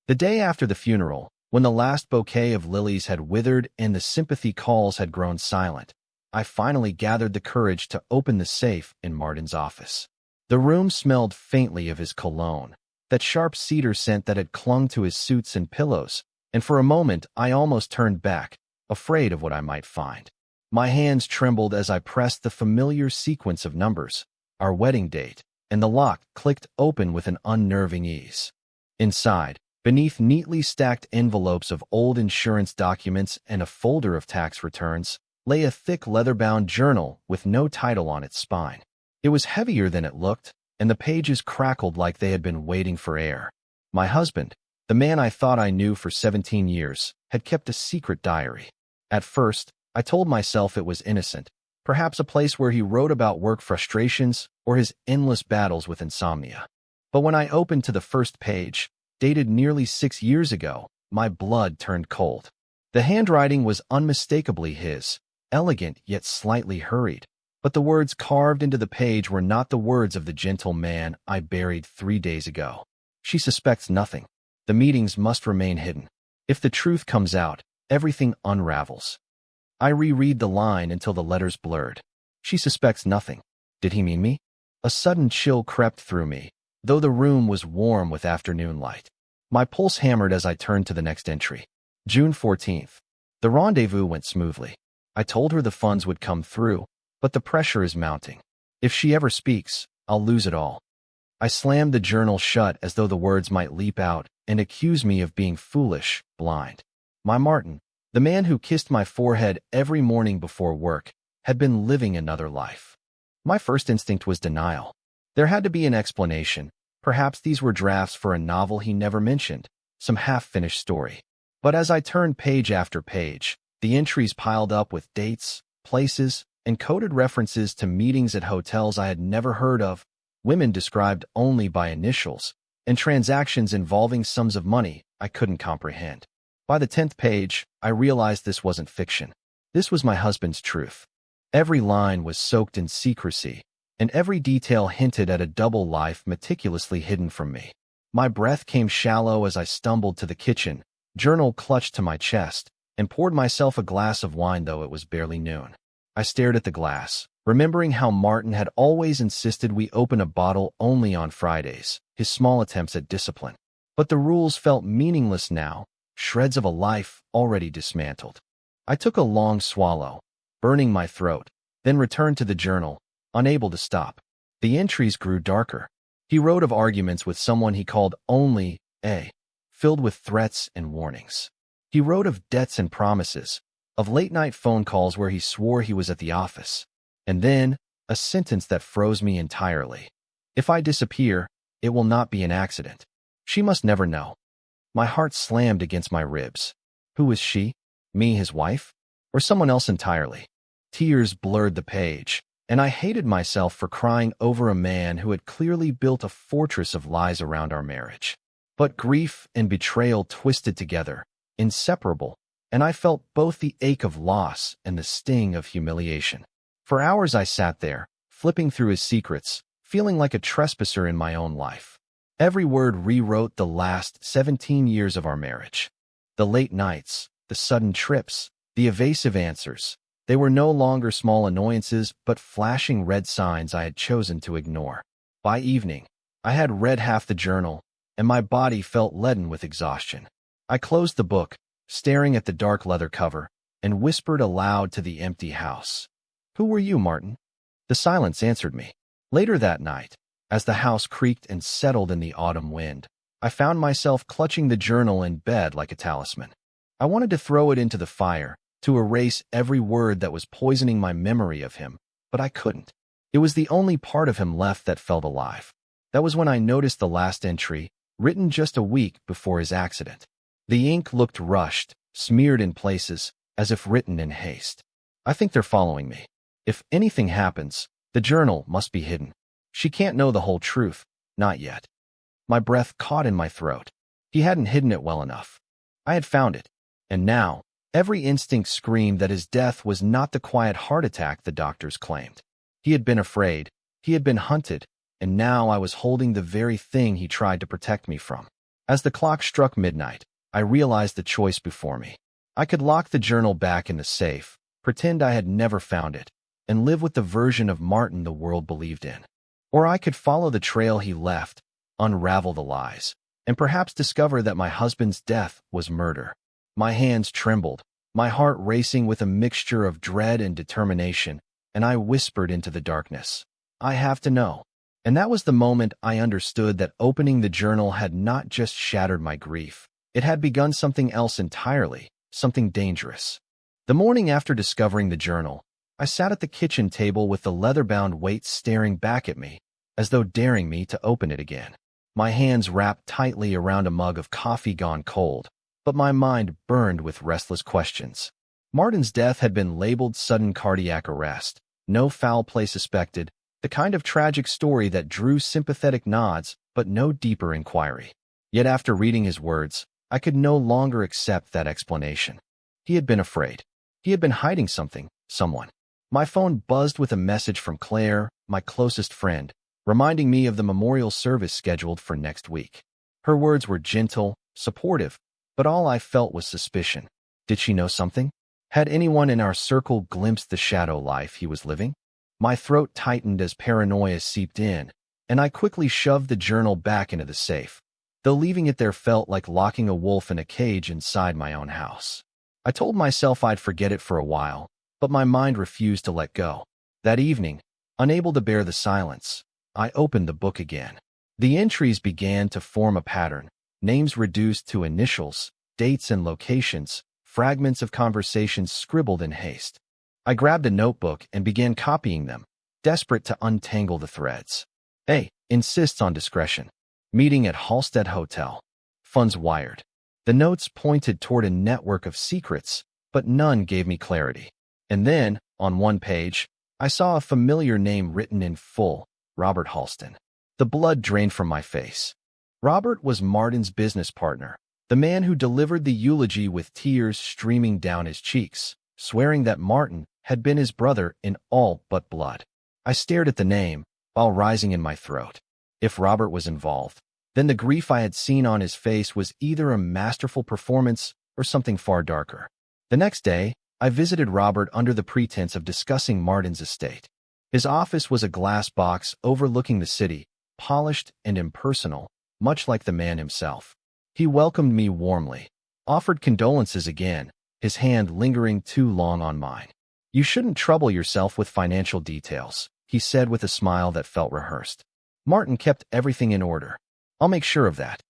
The day after the funeral, when the last bouquet of lilies had withered and the sympathy calls had grown silent, I finally gathered the courage to open the safe in Martin's office. The room smelled faintly of his cologne, that sharp cedar scent that had clung to his suits and pillows, and for a moment I almost turned back, afraid of what I might find. My hands trembled as I pressed the familiar sequence of numbers, our wedding date, and the lock clicked open with an unnerving ease. Inside, beneath neatly stacked envelopes of old insurance documents and a folder of tax returns, lay a thick leather-bound journal with no title on its spine. It was heavier than it looked, and the pages crackled like they had been waiting for air. My husband, the man I thought I knew for 17 years, had kept a secret diary. At first, I told myself it was innocent, perhaps a place where he wrote about work frustrations or his endless battles with insomnia. But when I opened to the first page, dated nearly 6 years ago, my blood turned cold. The handwriting was unmistakably his, elegant yet slightly hurried, but the words carved into the page were not the words of the gentle man I buried 3 days ago. She suspects nothing. The meetings must remain hidden. If the truth comes out, everything unravels. I reread the line until the letters blurred. She suspects nothing. Did he mean me? A sudden chill crept through me, though the room was warm with afternoon light. My pulse hammered as I turned to the next entry. June 14th. The rendezvous went smoothly. I told her the funds would come through, but the pressure is mounting. If she ever speaks, I'll lose it all. I slammed the journal shut as though the words might leap out and accuse me of being foolish, blind. My Martin, the man who kissed my forehead every morning before work, had been living another life. My first instinct was denial. There had to be an explanation. Perhaps these were drafts for a novel he never mentioned, some half-finished story. But as I turned page after page, the entries piled up with dates, places, and coded references to meetings at hotels I had never heard of, women described only by initials, and transactions involving sums of money I couldn't comprehend. By the 10th page, I realized this wasn't fiction. This was my husband's truth. Every line was soaked in secrecy, and every detail hinted at a double life meticulously hidden from me. My breath came shallow as I stumbled to the kitchen, journal clutched to my chest, and poured myself a glass of wine though it was barely noon. I stared at the glass, remembering how Martin had always insisted we open a bottle only on Fridays, his small attempts at discipline. But the rules felt meaningless now, shreds of a life already dismantled. I took a long swallow, burning my throat, then returned to the journal, unable to stop. The entries grew darker. He wrote of arguments with someone he called only A, filled with threats and warnings. He wrote of debts and promises, of late-night phone calls where he swore he was at the office. And then, a sentence that froze me entirely. If I disappear, it will not be an accident. She must never know. My heart slammed against my ribs. Who was she? Me, his wife? Or someone else entirely? Tears blurred the page, and I hated myself for crying over a man who had clearly built a fortress of lies around our marriage. But grief and betrayal twisted together, inseparable, and I felt both the ache of loss and the sting of humiliation. For hours I sat there, flipping through his secrets, feeling like a trespasser in my own life. Every word rewrote the last 17 years of our marriage. The late nights, the sudden trips, the evasive answers, they were no longer small annoyances but flashing red signs I had chosen to ignore. By evening, I had read half the journal, and my body felt leaden with exhaustion. I closed the book, staring at the dark leather cover, and whispered aloud to the empty house. "Who were you, Martin?" The silence answered me. Later that night, as the house creaked and settled in the autumn wind, I found myself clutching the journal in bed like a talisman. I wanted to throw it into the fire, to erase every word that was poisoning my memory of him, but I couldn't. It was the only part of him left that felt alive. That was when I noticed the last entry, written just a week before his accident. The ink looked rushed, smeared in places, as if written in haste. I think they're following me. If anything happens, the journal must be hidden. She can't know the whole truth, not yet. My breath caught in my throat. He hadn't hidden it well enough. I had found it, and now, every instinct screamed that his death was not the quiet heart attack the doctors claimed. He had been afraid, he had been hunted, and now I was holding the very thing he tried to protect me from. As the clock struck midnight, I realized the choice before me. I could lock the journal back in the safe, pretend I had never found it, and live with the version of Martin the world believed in. Or I could follow the trail he left, unravel the lies, and perhaps discover that my husband's death was murder. My hands trembled, my heart racing with a mixture of dread and determination, and I whispered into the darkness, "I have to know." And that was the moment I understood that opening the journal had not just shattered my grief. It had begun something else entirely, something dangerous. The morning after discovering the journal, I sat at the kitchen table with the leather-bound weight staring back at me, as though daring me to open it again. My hands wrapped tightly around a mug of coffee gone cold, but my mind burned with restless questions. Martin's death had been labeled sudden cardiac arrest, no foul play suspected, the kind of tragic story that drew sympathetic nods but no deeper inquiry. Yet after reading his words, I could no longer accept that explanation. He had been afraid. He had been hiding something, someone. My phone buzzed with a message from Claire, my closest friend, reminding me of the memorial service scheduled for next week. Her words were gentle, supportive, but all I felt was suspicion. Did she know something? Had anyone in our circle glimpsed the shadow life he was living? My throat tightened as paranoia seeped in, and I quickly shoved the journal back into the safe, though leaving it there felt like locking a wolf in a cage inside my own house. I told myself I'd forget it for a while, but my mind refused to let go. That evening, unable to bear the silence, I opened the book again. The entries began to form a pattern, names reduced to initials, dates and locations, fragments of conversations scribbled in haste. I grabbed a notebook and began copying them, desperate to untangle the threads. A. Insists on discretion. Meeting at Halstead Hotel. Funds wired. The notes pointed toward a network of secrets, but none gave me clarity. And then, on one page, I saw a familiar name written in full, Robert Halston. The blood drained from my face. Robert was Martin's business partner, the man who delivered the eulogy with tears streaming down his cheeks, swearing that Martin had been his brother in all but blood. I stared at the name, while rising in my throat. If Robert was involved, then the grief I had seen on his face was either a masterful performance or something far darker. The next day, I visited Robert under the pretense of discussing Martin's estate. His office was a glass box overlooking the city, polished and impersonal, much like the man himself. He welcomed me warmly, offered condolences again, his hand lingering too long on mine. "You shouldn't trouble yourself with financial details," he said with a smile that felt rehearsed. "Martin kept everything in order. I'll make sure of that."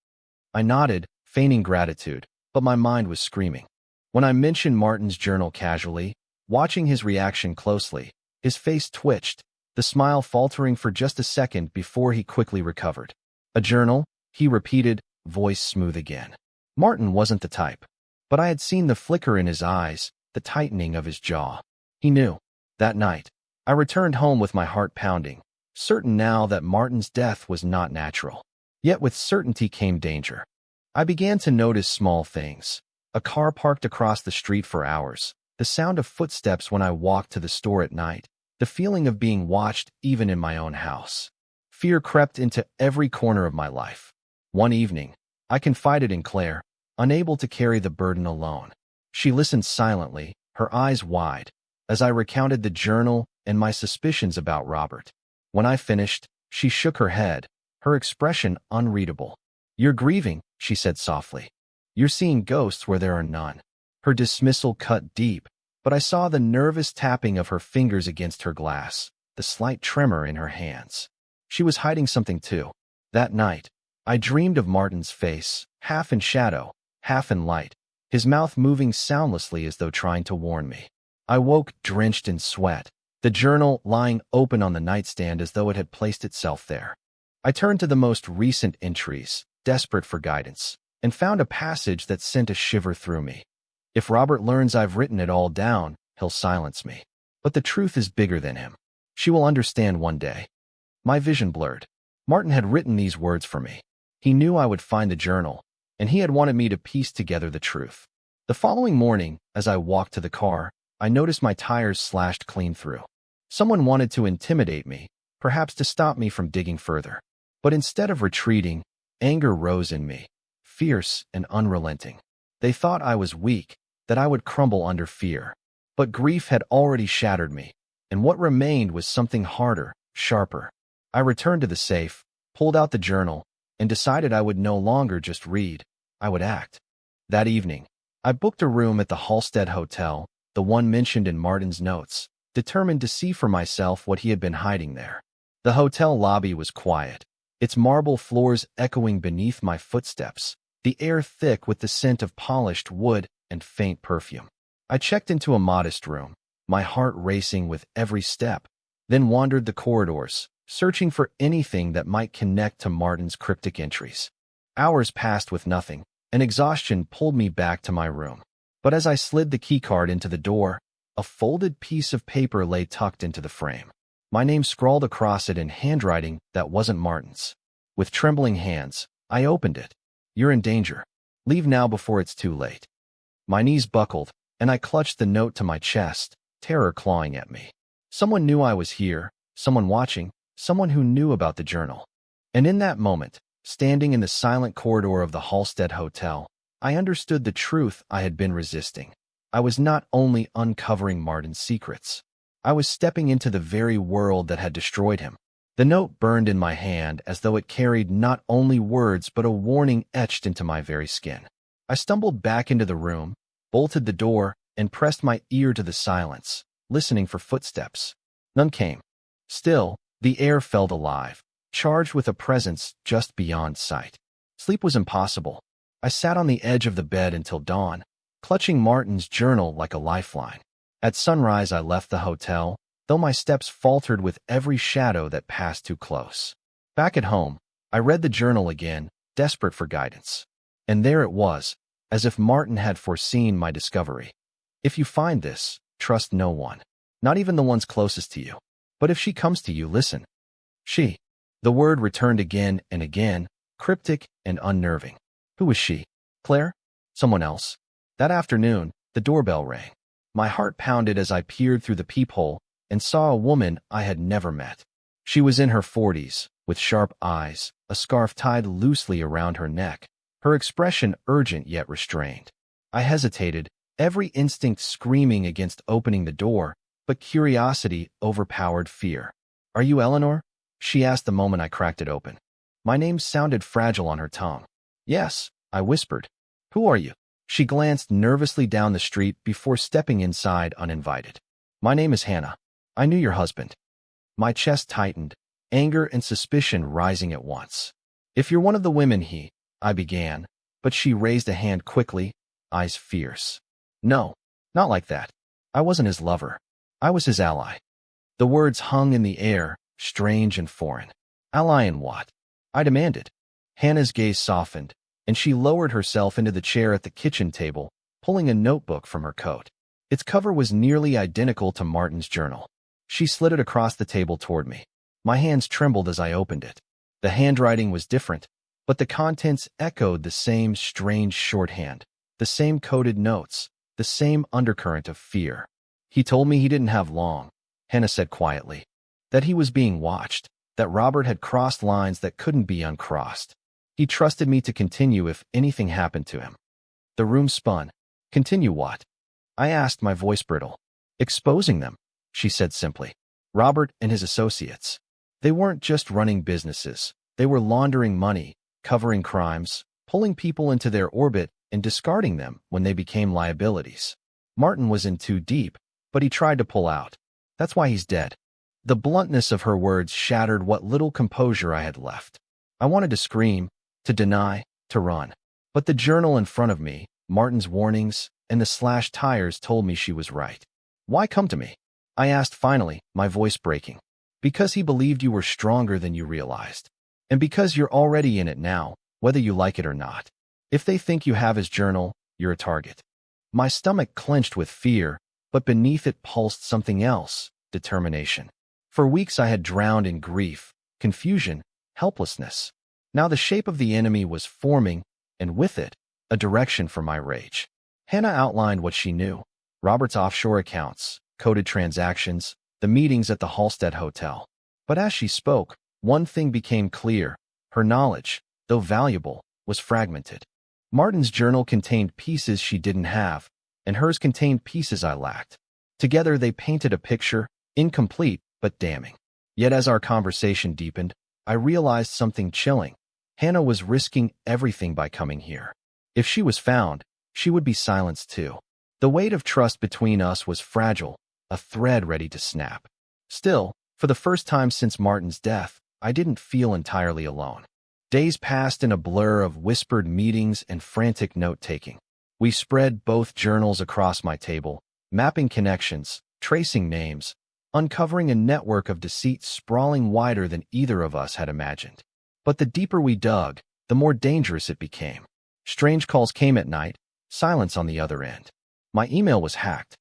I nodded, feigning gratitude, but my mind was screaming. When I mentioned Martin's journal casually, watching his reaction closely, his face twitched, the smile faltering for just a second before he quickly recovered. "A journal?" he repeated, voice smooth again. Martin wasn't the type, but I had seen the flicker in his eyes, the tightening of his jaw. He knew. That night, I returned home with my heart pounding, certain now that Martin's death was not natural. Yet with certainty came danger. I began to notice small things. A car parked across the street for hours, the sound of footsteps when I walked to the store at night, the feeling of being watched even in my own house. Fear crept into every corner of my life. One evening, I confided in Claire, unable to carry the burden alone. She listened silently, her eyes wide, as I recounted the journal and my suspicions about Robert. When I finished, she shook her head, her expression unreadable. "You're grieving," she said softly. "You're seeing ghosts where there are none." Her dismissal cut deep, but I saw the nervous tapping of her fingers against her glass, the slight tremor in her hands. She was hiding something too. That night, I dreamed of Martin's face, half in shadow, half in light, his mouth moving soundlessly as though trying to warn me. I woke drenched in sweat, the journal lying open on the nightstand as though it had placed itself there. I turned to the most recent entries, desperate for guidance, and found a passage that sent a shiver through me. If Robert learns I've written it all down, he'll silence me. But the truth is bigger than him. She will understand one day. My vision blurred. Martin had written these words for me. He knew I would find the journal, and he had wanted me to piece together the truth. The following morning, as I walked to the car, I noticed my tires slashed clean through. Someone wanted to intimidate me, perhaps to stop me from digging further. But instead of retreating, anger rose in me. fierce and unrelenting. They thought I was weak, that I would crumble under fear. But grief had already shattered me, and what remained was something harder, sharper. I returned to the safe, pulled out the journal, and decided I would no longer just read, I would act. That evening, I booked a room at the Halstead Hotel, the one mentioned in Martin's notes, determined to see for myself what he had been hiding there. The hotel lobby was quiet, its marble floors echoing beneath my footsteps, the air thick with the scent of polished wood and faint perfume. I checked into a modest room, my heart racing with every step, then wandered the corridors, searching for anything that might connect to Martin's cryptic entries. Hours passed with nothing, and exhaustion pulled me back to my room. But as I slid the keycard into the door, a folded piece of paper lay tucked into the frame. My name scrawled across it in handwriting that wasn't Martin's. With trembling hands, I opened it. "You're in danger. Leave now before it's too late." My knees buckled, and I clutched the note to my chest, terror clawing at me. Someone knew I was here, someone watching, someone who knew about the journal. And in that moment, standing in the silent corridor of the Halstead Hotel, I understood the truth I had been resisting. I was not only uncovering Martin's secrets, I was stepping into the very world that had destroyed him. The note burned in my hand as though it carried not only words but a warning etched into my very skin. I stumbled back into the room, bolted the door, and pressed my ear to the silence, listening for footsteps. None came. Still, the air felt alive, charged with a presence just beyond sight. Sleep was impossible. I sat on the edge of the bed until dawn, clutching Martin's journal like a lifeline. At sunrise, I left the hotel, though my steps faltered with every shadow that passed too close. Back at home, I read the journal again, desperate for guidance. And there it was, as if Martin had foreseen my discovery. "If you find this, trust no one, not even the ones closest to you. But if she comes to you, listen." She. The word returned again and again, cryptic and unnerving. Who was she? Claire? Someone else? That afternoon, the doorbell rang. My heart pounded as I peered through the peephole and saw a woman I had never met. She was in her 40s, with sharp eyes, a scarf tied loosely around her neck, her expression urgent yet restrained. I hesitated, every instinct screaming against opening the door, but curiosity overpowered fear. "Are you Eleanor?" she asked the moment I cracked it open. My name sounded fragile on her tongue. "Yes," I whispered. "Who are you?" She glanced nervously down the street before stepping inside uninvited. "My name is Hannah. I knew your husband." My chest tightened, anger and suspicion rising at once. "If you're one of the women I began, but she raised a hand quickly, eyes fierce. "No, not like that. I wasn't his lover. I was his ally." The words hung in the air, strange and foreign. "Ally in what?" I demanded. Hannah's gaze softened, and she lowered herself into the chair at the kitchen table, pulling a notebook from her coat. Its cover was nearly identical to Martin's journal. She slid it across the table toward me. My hands trembled as I opened it. The handwriting was different, but the contents echoed the same strange shorthand, the same coded notes, the same undercurrent of fear. "He told me he didn't have long," Hannah said quietly. "That he was being watched, that Robert had crossed lines that couldn't be uncrossed. He trusted me to continue if anything happened to him." The room spun. "Continue what?" I asked, my voice brittle. "Exposing them," she said simply. "Robert and his associates. They weren't just running businesses. They were laundering money, covering crimes, pulling people into their orbit and discarding them when they became liabilities. Martin was in too deep, but he tried to pull out. That's why he's dead." The bluntness of her words shattered what little composure I had left. I wanted to scream, to deny, to run. But the journal in front of me, Martin's warnings, and the slashed tires told me she was right. "Why come to me?" I asked finally, my voice breaking. "Because he believed you were stronger than you realized. And because you're already in it now, whether you like it or not. If they think you have his journal, you're a target." My stomach clenched with fear, but beneath it pulsed something else, determination. For weeks I had drowned in grief, confusion, helplessness. Now the shape of the enemy was forming, and with it, a direction for my rage. Hannah outlined what she knew: Robert's offshore accounts, coded transactions, the meetings at the Halstead Hotel. But as she spoke, one thing became clear: her knowledge, though valuable, was fragmented. Martin's journal contained pieces she didn't have, and hers contained pieces I lacked. Together they painted a picture, incomplete but damning. Yet as our conversation deepened, I realized something chilling. Hannah was risking everything by coming here. If she was found, she would be silenced too. The weight of trust between us was fragile, a thread ready to snap. Still, for the first time since Martin's death, I didn't feel entirely alone. Days passed in a blur of whispered meetings and frantic note-taking. We spread both journals across my table, mapping connections, tracing names, uncovering a network of deceit sprawling wider than either of us had imagined. But the deeper we dug, the more dangerous it became. Strange calls came at night, silence on the other end. My email was hacked.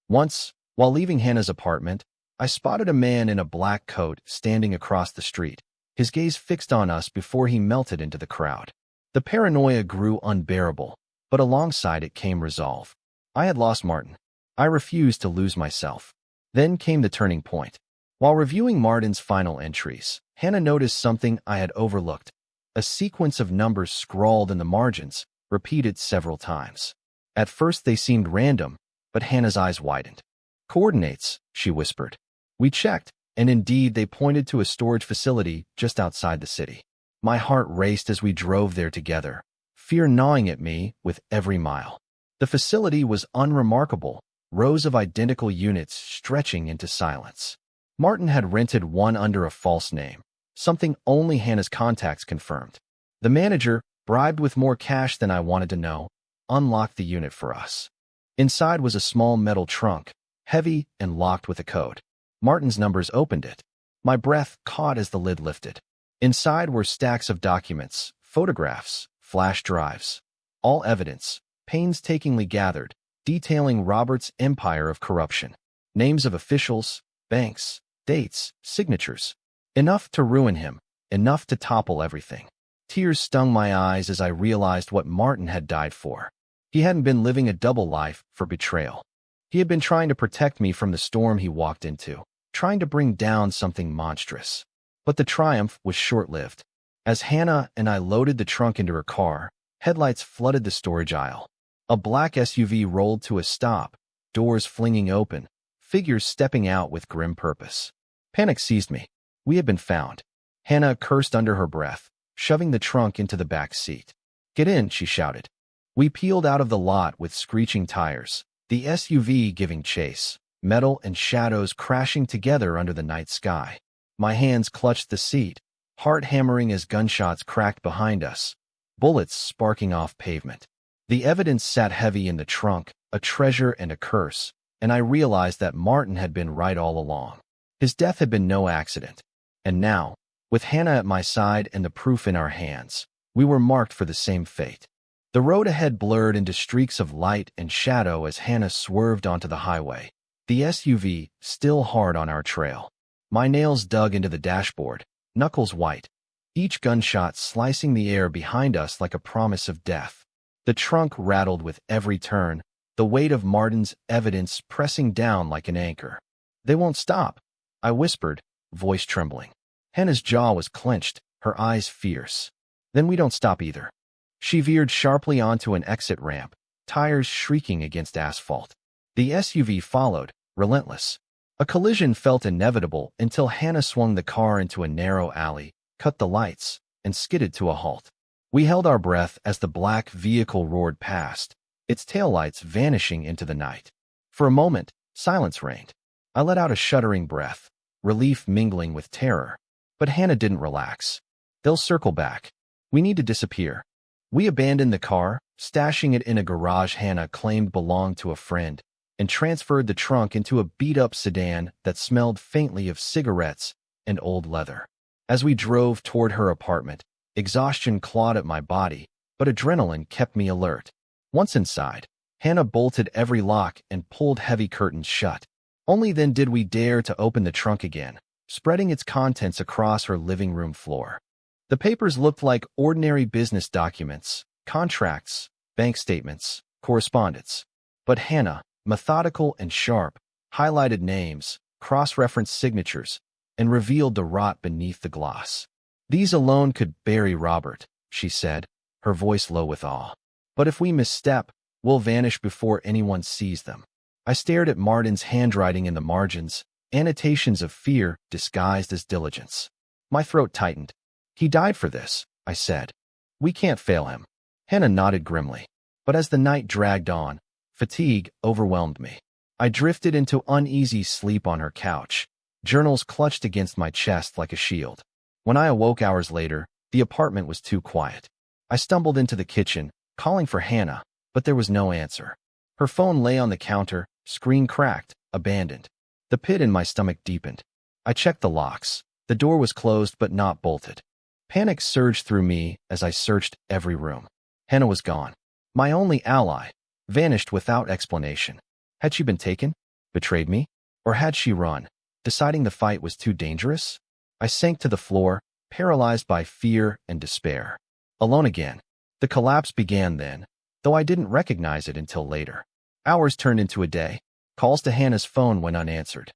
Once, while leaving Hannah's apartment, I spotted a man in a black coat standing across the street, his gaze fixed on us before he melted into the crowd. The paranoia grew unbearable, but alongside it came resolve. I had lost Martin. I refused to lose myself. Then came the turning point. While reviewing Martin's final entries, Hannah noticed something I had overlooked. A sequence of numbers scrawled in the margins, repeated several times. At first they seemed random, but Hannah's eyes widened. "Coordinates," she whispered. We checked, and indeed they pointed to a storage facility just outside the city. My heart raced as we drove there together, fear gnawing at me with every mile. The facility was unremarkable, rows of identical units stretching into silence. Martin had rented one under a false name, something only Hannah's contacts confirmed. The manager, bribed with more cash than I wanted to know, unlocked the unit for us. Inside was a small metal trunk, heavy and locked with a code. Martin's numbers opened it. My breath caught as the lid lifted. Inside were stacks of documents, photographs, flash drives. All evidence, painstakingly gathered, detailing Robert's empire of corruption. Names of officials, banks, dates, signatures. Enough to ruin him, enough to topple everything. Tears stung my eyes as I realized what Martin had died for. He hadn't been living a double life for betrayal. He had been trying to protect me from the storm he walked into, trying to bring down something monstrous. But the triumph was short-lived. As Hannah and I loaded the trunk into her car, headlights flooded the storage aisle. A black SUV rolled to a stop, doors flinging open, figures stepping out with grim purpose. Panic seized me. We had been found. Hannah cursed under her breath, shoving the trunk into the back seat. "Get in," she shouted. We peeled out of the lot with screeching tires, the SUV giving chase, metal and shadows crashing together under the night sky. My hands clutched the seat, heart hammering as gunshots cracked behind us, bullets sparking off pavement. The evidence sat heavy in the trunk, a treasure and a curse, and I realized that Martin had been right all along. His death had been no accident. And now, with Hannah at my side and the proof in our hands, we were marked for the same fate. The road ahead blurred into streaks of light and shadow as Hannah swerved onto the highway, the SUV still hard on our trail. My nails dug into the dashboard, knuckles white, each gunshot slicing the air behind us like a promise of death. The trunk rattled with every turn, the weight of Martin's evidence pressing down like an anchor. "They won't stop," I whispered, voice trembling. Hannah's jaw was clenched, her eyes fierce. "Then we don't stop either." She veered sharply onto an exit ramp, tires shrieking against asphalt. The SUV followed, relentless. A collision felt inevitable until Hannah swung the car into a narrow alley, cut the lights, and skidded to a halt. We held our breath as the black vehicle roared past, its taillights vanishing into the night. For a moment, silence reigned. I let out a shuddering breath, relief mingling with terror. But Hannah didn't relax. "They'll circle back. We need to disappear." We abandoned the car, stashing it in a garage Hannah claimed belonged to a friend, and transferred the trunk into a beat-up sedan that smelled faintly of cigarettes and old leather. As we drove toward her apartment, exhaustion clawed at my body, but adrenaline kept me alert. Once inside, Hannah bolted every lock and pulled heavy curtains shut. Only then did we dare to open the trunk again, spreading its contents across her living room floor. The papers looked like ordinary business documents, contracts, bank statements, correspondence. But Hannah, methodical and sharp, highlighted names, cross-referenced signatures, and revealed the rot beneath the gloss. "These alone could bury Robert," she said, her voice low with awe. But if we misstep, we'll vanish before anyone sees them. I stared at Martin's handwriting in the margins, annotations of fear disguised as diligence. My throat tightened. He died for this, I said. We can't fail him. Hannah nodded grimly. But as the night dragged on, fatigue overwhelmed me. I drifted into uneasy sleep on her couch, journals clutched against my chest like a shield. When I awoke hours later, the apartment was too quiet. I stumbled into the kitchen, calling for Hannah, but there was no answer. Her phone lay on the counter, screen cracked, abandoned. The pit in my stomach deepened. I checked the locks. The door was closed but not bolted. Panic surged through me as I searched every room. Hannah was gone. My only ally, vanished without explanation. Had she been taken? Betrayed me? Or had she run, deciding the fight was too dangerous? I sank to the floor, paralyzed by fear and despair. Alone again. The collapse began then, though I didn't recognize it until later. Hours turned into a day. Calls to Hannah's phone went unanswered.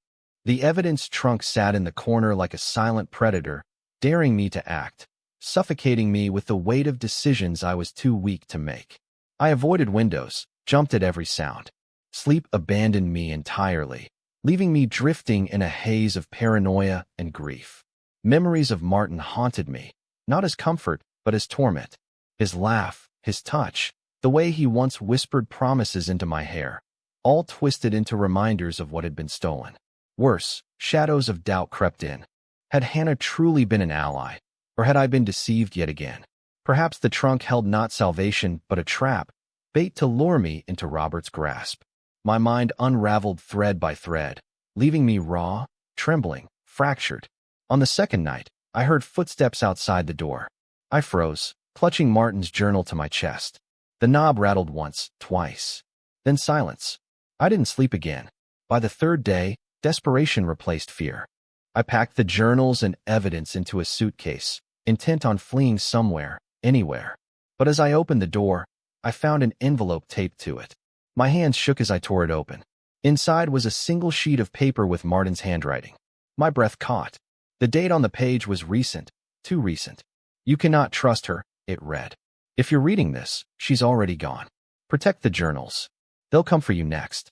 The evidence trunk sat in the corner like a silent predator, daring me to act, suffocating me with the weight of decisions I was too weak to make. I avoided windows, jumped at every sound. Sleep abandoned me entirely, leaving me drifting in a haze of paranoia and grief. Memories of Martin haunted me, not as comfort, but as torment. His laugh, his touch, the way he once whispered promises into my hair, all twisted into reminders of what had been stolen. Worse, shadows of doubt crept in. Had Hannah truly been an ally, or had I been deceived yet again? Perhaps the trunk held not salvation, but a trap, bait to lure me into Robert's grasp. My mind unraveled thread by thread, leaving me raw, trembling, fractured. On the second night, I heard footsteps outside the door. I froze, clutching Martin's journal to my chest. The knob rattled once, twice. Then silence. I didn't sleep again. By the third day, desperation replaced fear. I packed the journals and evidence into a suitcase, intent on fleeing somewhere, anywhere. But as I opened the door, I found an envelope taped to it. My hands shook as I tore it open. Inside was a single sheet of paper with Martin's handwriting. My breath caught. The date on the page was recent, too recent. You cannot trust her, it read. If you're reading this, she's already gone. Protect the journals. They'll come for you next.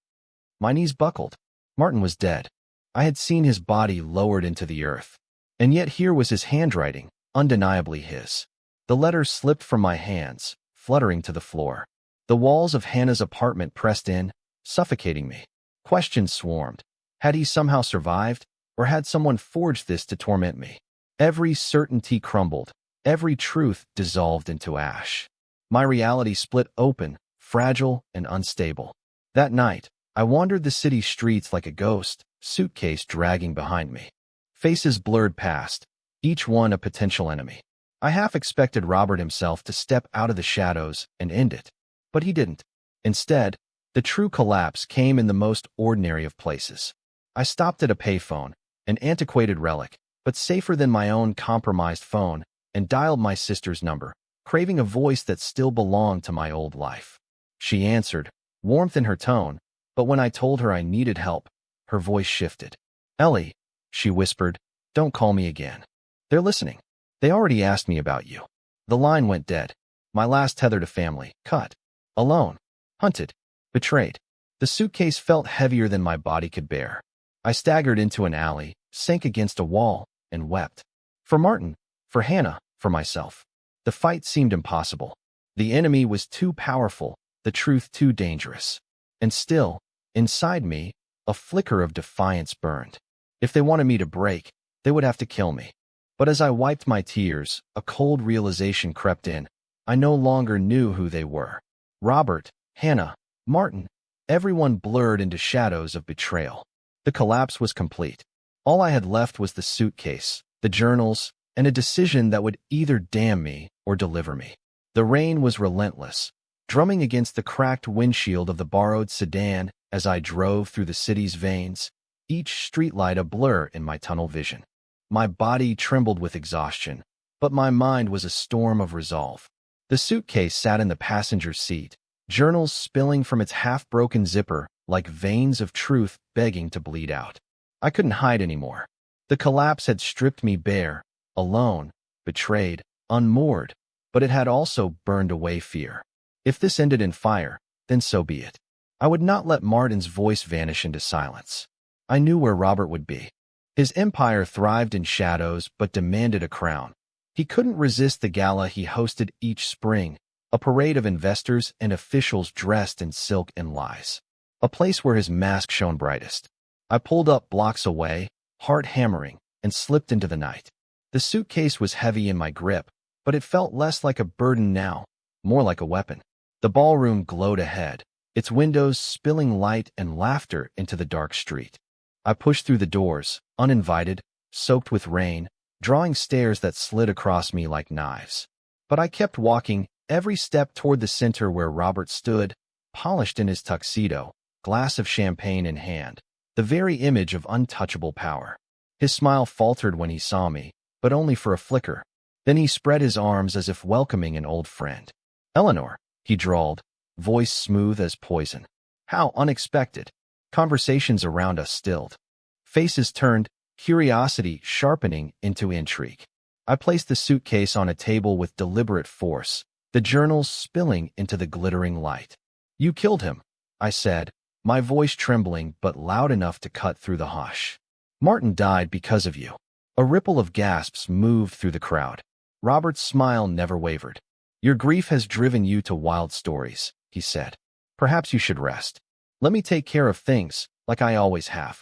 My knees buckled. Martin was dead. I had seen his body lowered into the earth. And yet here was his handwriting, undeniably his. The letter slipped from my hands, fluttering to the floor. The walls of Hannah's apartment pressed in, suffocating me. Questions swarmed. Had he somehow survived, or had someone forged this to torment me? Every certainty crumbled. Every truth dissolved into ash. My reality split open, fragile and unstable. That night, I wandered the city streets like a ghost, suitcase dragging behind me. Faces blurred past, each one a potential enemy. I half expected Robert himself to step out of the shadows and end it. But he didn't. Instead, the true collapse came in the most ordinary of places. I stopped at a payphone, an antiquated relic, but safer than my own compromised phone, and dialed my sister's number, craving a voice that still belonged to my old life. She answered, warmth in her tone, but when I told her I needed help, her voice shifted. Ellie, she whispered, don't call me again. They're listening. They already asked me about you. The line went dead. My last tether to family, cut. Alone. Hunted. Betrayed. The suitcase felt heavier than my body could bear. I staggered into an alley, sank against a wall, and wept. For Martin, for Hannah, for myself. The fight seemed impossible. The enemy was too powerful, the truth too dangerous. And still, inside me, a flicker of defiance burned. If they wanted me to break, they would have to kill me. But as I wiped my tears, a cold realization crept in. I no longer knew who they were. Robert, Hannah, Martin, everyone blurred into shadows of betrayal. The collapse was complete. All I had left was the suitcase, the journals, and a decision that would either damn me or deliver me. The rain was relentless, drumming against the cracked windshield of the borrowed sedan as I drove through the city's veins, each streetlight a blur in my tunnel vision. My body trembled with exhaustion, but my mind was a storm of resolve. The suitcase sat in the passenger seat, journals spilling from its half-broken zipper like veins of truth begging to bleed out. I couldn't hide anymore. The collapse had stripped me bare, alone, betrayed, unmoored, but it had also burned away fear. If this ended in fire, then so be it. I would not let Martin's voice vanish into silence. I knew where Robert would be. His empire thrived in shadows but demanded a crown. He couldn't resist the gala he hosted each spring, a parade of investors and officials dressed in silk and lies. A place where his mask shone brightest. I pulled up blocks away, heart hammering, and slipped into the night. The suitcase was heavy in my grip, but it felt less like a burden now, more like a weapon. The ballroom glowed ahead, its windows spilling light and laughter into the dark street. I pushed through the doors, uninvited, soaked with rain, drawing stares that slid across me like knives. But I kept walking, every step toward the center where Robert stood, polished in his tuxedo, glass of champagne in hand, the very image of untouchable power. His smile faltered when he saw me, but only for a flicker. Then he spread his arms as if welcoming an old friend. "Eleanor," he drawled, voice smooth as poison. How unexpected. Conversations around us stilled. Faces turned, curiosity sharpening into intrigue. I placed the suitcase on a table with deliberate force, the journals spilling into the glittering light. "You killed him," I said, my voice trembling but loud enough to cut through the hush. "Martin died because of you." A ripple of gasps moved through the crowd. Robert's smile never wavered. "Your grief has driven you to wild stories," he said. "Perhaps you should rest. Let me take care of things, like I always have."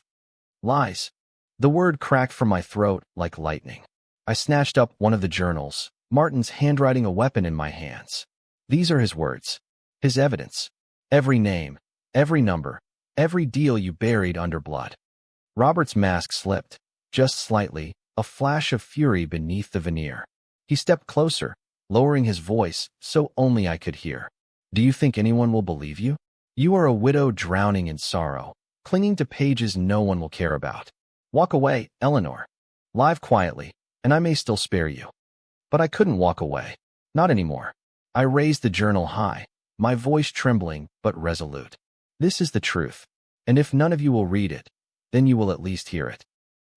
"Lies." The word cracked from my throat like lightning. I snatched up one of the journals, Martin's handwriting a weapon in my hands. These are his words. His evidence. Every name, every number, every deal you buried under blood. Robert's mask slipped, just slightly, a flash of fury beneath the veneer. He stepped closer, lowering his voice so only I could hear. "Do you think anyone will believe you? You are a widow drowning in sorrow, clinging to pages no one will care about. Walk away, Eleanor. Live quietly, and I may still spare you." But I couldn't walk away. Not anymore. I raised the journal high, my voice trembling but resolute. "This is the truth, and if none of you will read it, then you will at least hear it."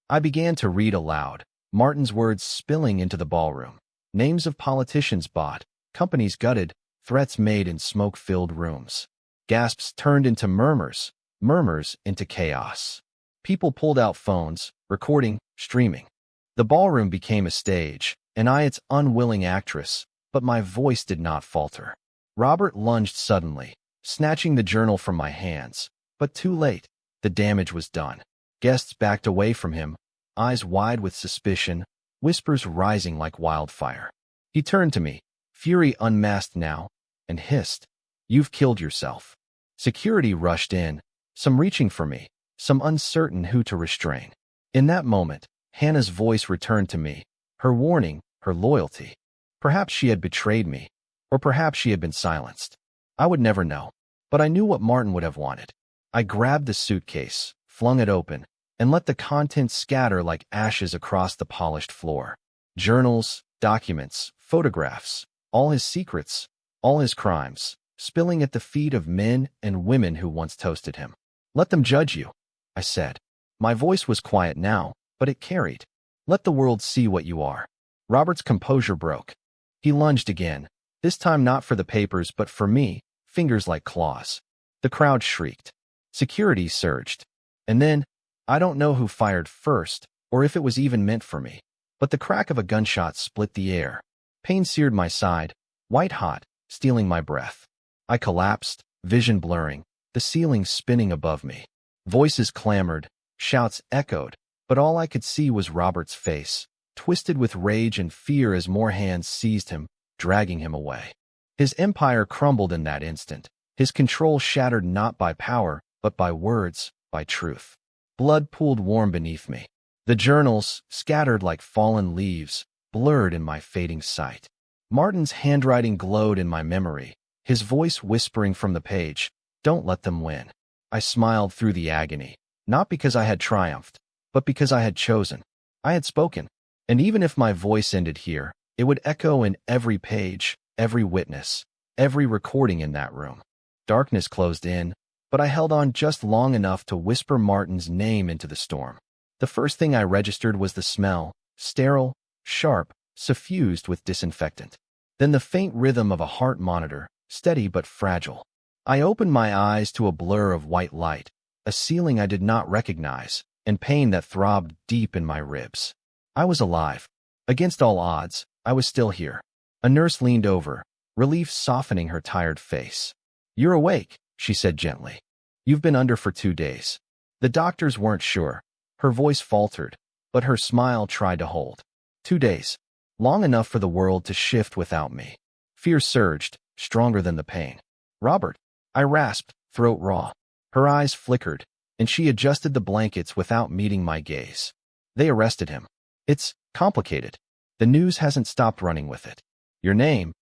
I began to read aloud, Martin's words spilling into the ballroom. Names of politicians bought, companies gutted, threats made in smoke-filled rooms. Gasps turned into murmurs, murmurs into chaos. People pulled out phones, recording, streaming. The ballroom became a stage, and I its unwilling actress, but my voice did not falter. Robert lunged suddenly, snatching the journal from my hands, but too late. The damage was done. Guests backed away from him, eyes wide with suspicion, whispers rising like wildfire. He turned to me, fury unmasked now, and hissed, "You've killed yourself." Security rushed in, some reaching for me, some uncertain who to restrain. In that moment, Hannah's voice returned to me, her warning, her loyalty. Perhaps she had betrayed me, or perhaps she had been silenced. I would never know, but I knew what Martin would have wanted. I grabbed the suitcase, flung it open, and let the contents scatter like ashes across the polished floor. Journals, documents, photographs, all his secrets, all his crimes, spilling at the feet of men and women who once toasted him. "Let them judge you," I said. My voice was quiet now, but it carried. "Let the world see what you are." Robert's composure broke. He lunged again, this time not for the papers but for me, fingers like claws. The crowd shrieked. Security surged. And then, I don't know who fired first, or if it was even meant for me, but the crack of a gunshot split the air. Pain seared my side, white hot, stealing my breath. I collapsed, vision blurring, the ceiling spinning above me. Voices clamored, shouts echoed, but all I could see was Robert's face, twisted with rage and fear as more hands seized him, dragging him away. His empire crumbled in that instant, his control shattered not by power, but by words, by truth. Blood pooled warm beneath me. The journals, scattered like fallen leaves, blurred in my fading sight. Martin's handwriting glowed in my memory, his voice whispering from the page, "Don't let them win." I smiled through the agony, not because I had triumphed, but because I had chosen. I had spoken, and even if my voice ended here, it would echo in every page, every witness, every recording in that room. Darkness closed in, but I held on just long enough to whisper Martin's name into the storm. The first thing I registered was the smell, sterile, sharp, suffused with disinfectant. Then the faint rhythm of a heart monitor, steady but fragile. I opened my eyes to a blur of white light, a ceiling I did not recognize, and pain that throbbed deep in my ribs. I was alive. Against all odds, I was still here. A nurse leaned over, relief softening her tired face. "You're awake," she said gently. "You've been under for 2 days." The doctors weren't sure. Her voice faltered, but her smile tried to hold. 2 days. Long enough for the world to shift without me. Fear surged, stronger than the pain. "Robert," I rasped, throat raw. Her eyes flickered, and she adjusted the blankets without meeting my gaze. "They arrested him. It's complicated. The news hasn't stopped running with it. Your name,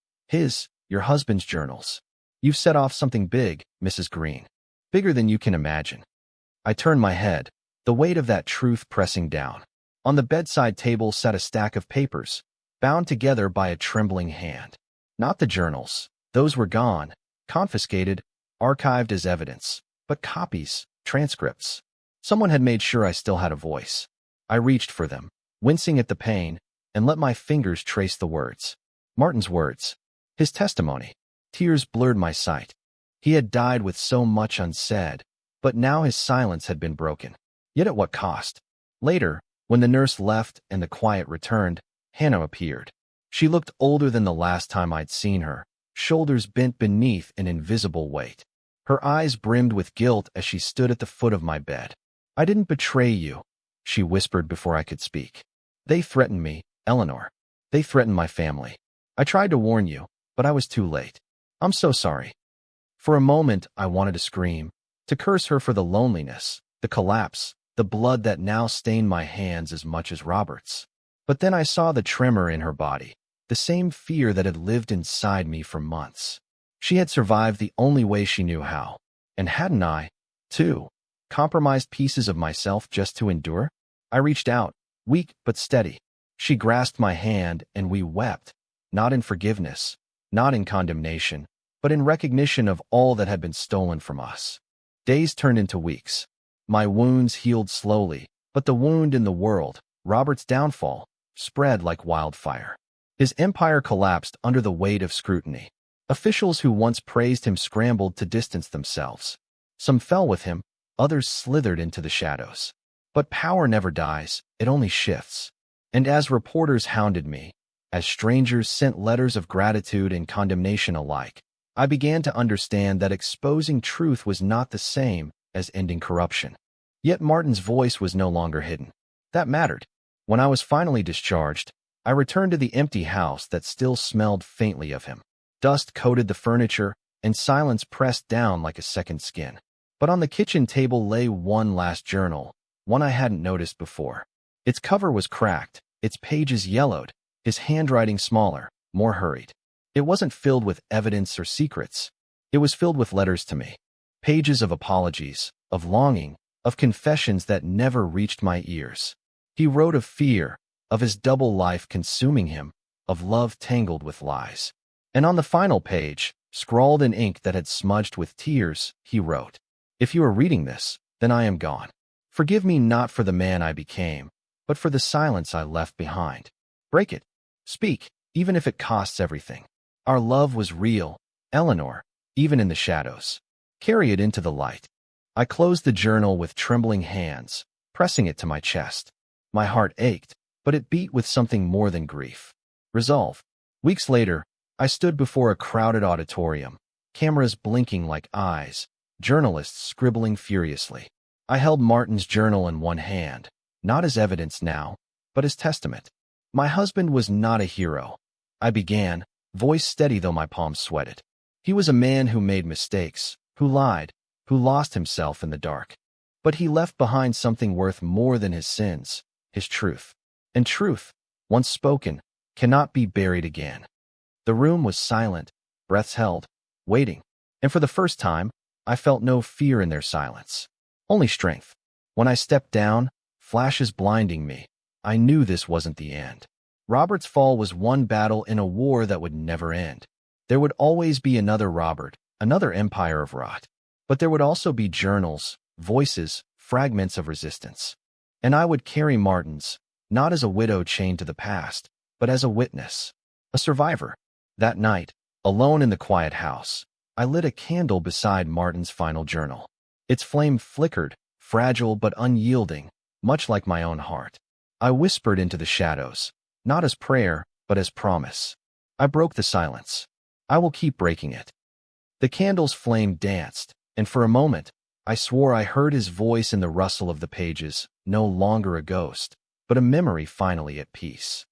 your husband's journals. You've set off something big, Mrs. Green. Bigger than you can imagine." I turned my head, the weight of that truth pressing down. On the bedside table sat a stack of papers, bound together by a trembling hand. Not the journals. Those were gone, confiscated, archived as evidence. But copies, transcripts. Someone had made sure I still had a voice. I reached for them, wincing at the pain, and let my fingers trace the words. Martin's words. His testimony. Tears blurred my sight. He had died with so much unsaid, but now his silence had been broken. Yet at what cost? Later, when the nurse left and the quiet returned, Hannah appeared. She looked older than the last time I'd seen her, shoulders bent beneath an invisible weight. Her eyes brimmed with guilt as she stood at the foot of my bed. "I didn't betray you," she whispered before I could speak. "They threatened me, Eleanor. They threatened my family. I tried to warn you, but I was too late. I'm so sorry." For a moment, I wanted to scream, to curse her for the loneliness, the collapse, the blood that now stained my hands as much as Robert's. But then I saw the tremor in her body, the same fear that had lived inside me for months. She had survived the only way she knew how. And hadn't I, too, compromised pieces of myself just to endure? I reached out, weak but steady. She grasped my hand and we wept, not in forgiveness, not in condemnation, but in recognition of all that had been stolen from us. Days turned into weeks. My wounds healed slowly, but the wound in the world, Robert's downfall, spread like wildfire. His empire collapsed under the weight of scrutiny. Officials who once praised him scrambled to distance themselves. Some fell with him, others slithered into the shadows. But power never dies, it only shifts. And as reporters hounded me, as strangers sent letters of gratitude and condemnation alike, I began to understand that exposing truth was not the same as ending corruption. Yet Martin's voice was no longer hidden. That mattered. When I was finally discharged, I returned to the empty house that still smelled faintly of him. Dust coated the furniture, and silence pressed down like a second skin. But on the kitchen table lay one last journal, one I hadn't noticed before. Its cover was cracked, its pages yellowed, his handwriting smaller, more hurried. It wasn't filled with evidence or secrets. It was filled with letters to me. Pages of apologies, of longing, of confessions that never reached my ears. He wrote of fear, of his double life consuming him, of love tangled with lies. And on the final page, scrawled in ink that had smudged with tears, he wrote, "If you are reading this, then I am gone. Forgive me not for the man I became, but for the silence I left behind. Break it. Speak, even if it costs everything. Our love was real, Eleanor, even in the shadows. Carry it into the light." I closed the journal with trembling hands, pressing it to my chest. My heart ached, but it beat with something more than grief. Resolve. Weeks later, I stood before a crowded auditorium, cameras blinking like eyes, journalists scribbling furiously. I held Martin's journal in one hand, not as evidence now, but as testament. My husband was not a hero. I began, voice steady though my palms sweated. He was a man who made mistakes, who lied, who lost himself in the dark. But he left behind something worth more than his sins, his truth. And truth, once spoken, cannot be buried again. The room was silent, breaths held, waiting. And for the first time, I felt no fear in their silence, only strength. When I stepped down, flashes blinding me, I knew this wasn't the end. Robert's fall was one battle in a war that would never end. There would always be another Robert, another empire of rot. But there would also be journals, voices, fragments of resistance. And I would carry Martin's, not as a widow chained to the past, but as a witness, a survivor. That night, Alone in the quiet house, I lit a candle beside Martin's final journal. Its flame flickered, fragile but unyielding, much like my own heart. I whispered into the shadows, not as prayer, but as promise. I broke the silence. I will keep breaking it. The candle's flame danced, and for a moment, I swore I heard his voice in the rustle of the pages, no longer a ghost, but a memory finally at peace.